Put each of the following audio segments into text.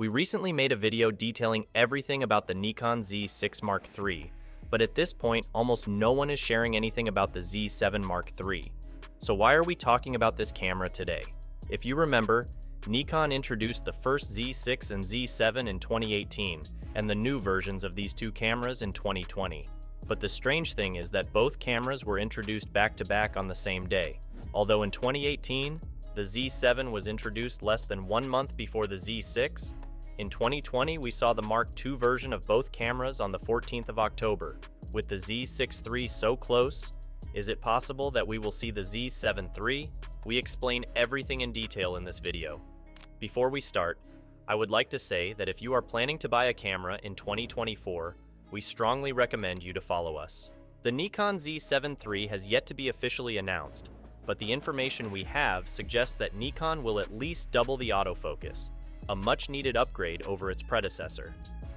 We recently made a video detailing everything about the Nikon Z6 Mark III, but at this point, almost no one is sharing anything about the Z7 Mark III. So why are we talking about this camera today? If you remember, Nikon introduced the first Z6 and Z7 in 2018, and the new versions of these two cameras in 2020. But the strange thing is that both cameras were introduced back-to-back on the same day. Although in 2018, the Z7 was introduced less than 1 month before the Z6, in 2020 we saw the Mark II version of both cameras on the 14th of October. With the Z6 III so close, is it possible that we will see the Z7 III? We explain everything in detail in this video. Before we start, I would like to say that if you are planning to buy a camera in 2024, we strongly recommend you to follow us. The Nikon Z7 III has yet to be officially announced, but the information we have suggests that Nikon will at least double the autofocus, a much-needed upgrade over its predecessor.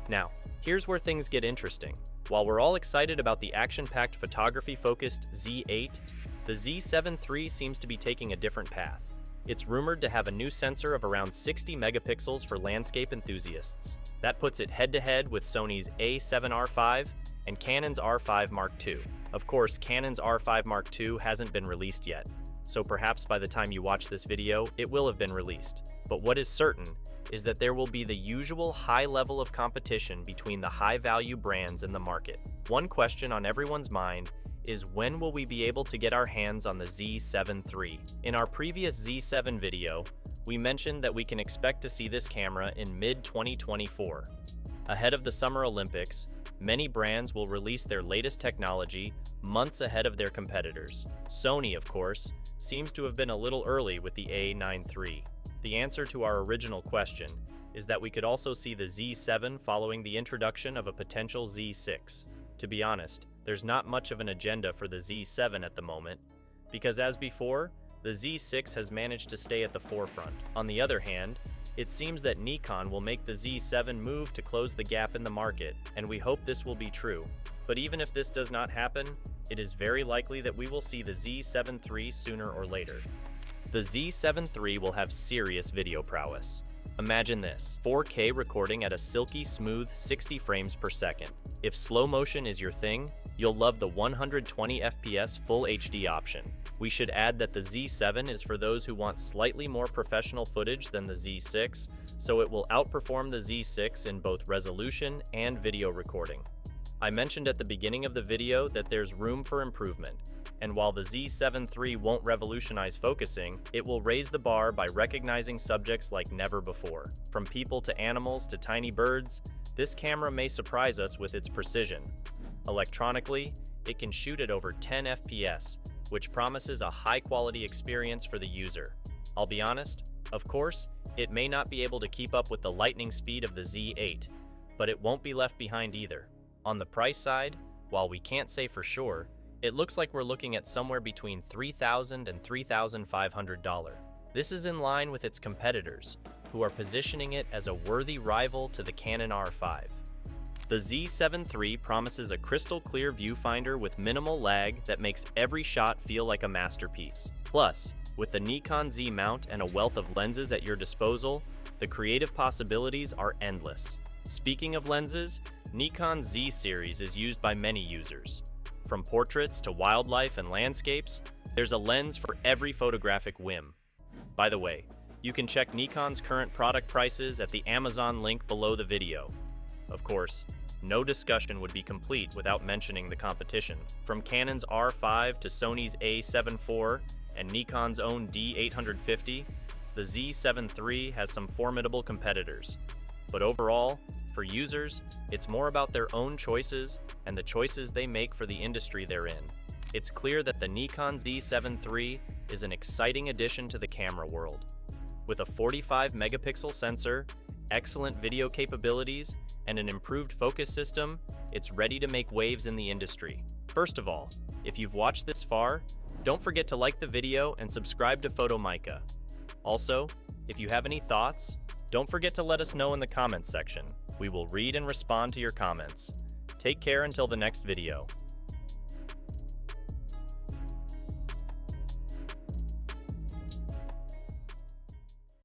Now, here's where things get interesting. While we're all excited about the action-packed photography-focused Z8, the Z7 III seems to be taking a different path. It's rumored to have a new sensor of around 60 megapixels for landscape enthusiasts. That puts it head-to-head with Sony's A7R5 and Canon's R5 Mark II. Of course, Canon's R5 Mark II hasn't been released yet, so perhaps by the time you watch this video, it will have been released. But what is certain is that there will be the usual high level of competition between the high-value brands in the market. One question on everyone's mind is when will we be able to get our hands on the Z7 III? In our previous Z7 video, we mentioned that we can expect to see this camera in mid-2024. Ahead of the Summer Olympics, many brands will release their latest technology months ahead of their competitors. Sony, of course, seems to have been a little early with the A9 III. The answer to our original question is that we could also see the Z7 following the introduction of a potential Z6. To be honest, there's not much of an agenda for the Z7 at the moment, because as before, the Z6 has managed to stay at the forefront. On the other hand, it seems that Nikon will make the Z7 move to close the gap in the market, and we hope this will be true. But even if this does not happen, it is very likely that we will see the Z7 III sooner or later. The Z7 III will have serious video prowess. Imagine this, 4K recording at a silky smooth 60 frames per second. If slow motion is your thing, you'll love the 120 FPS Full HD option. We should add that the Z7 is for those who want slightly more professional footage than the Z6, so it will outperform the Z6 in both resolution and video recording. I mentioned at the beginning of the video that there's room for improvement, and while the Z7 III won't revolutionize focusing, it will raise the bar by recognizing subjects like never before. From people to animals to tiny birds, this camera may surprise us with its precision. Electronically, it can shoot at over 10 FPS, which promises a high-quality experience for the user. I'll be honest, of course, it may not be able to keep up with the lightning speed of the Z8, but it won't be left behind either. On the price side, while we can't say for sure, it looks like we're looking at somewhere between $3,000 and $3,500. This is in line with its competitors, who are positioning it as a worthy rival to the Canon R5. The Z7 III promises a crystal clear viewfinder with minimal lag that makes every shot feel like a masterpiece. Plus, with the Nikon Z mount and a wealth of lenses at your disposal, the creative possibilities are endless. Speaking of lenses, Nikon Z series is used by many users. From portraits to wildlife and landscapes, there's a lens for every photographic whim. By the way, you can check Nikon's current product prices at the Amazon link below the video. Of course, no discussion would be complete without mentioning the competition. From Canon's R5 to Sony's A7 IV and Nikon's own D850, the Z7 III has some formidable competitors. But overall, for users, it's more about their own choices and the choices they make for the industry they're in. It's clear that the Nikon Z7 III is an exciting addition to the camera world. With a 45 megapixel sensor, excellent video capabilities, and an improved focus system, it's ready to make waves in the industry. First of all, if you've watched this far, don't forget to like the video and subscribe to Photomyca. Also, if you have any thoughts, don't forget to let us know in the comments section. We will read and respond to your comments. Take care until the next video.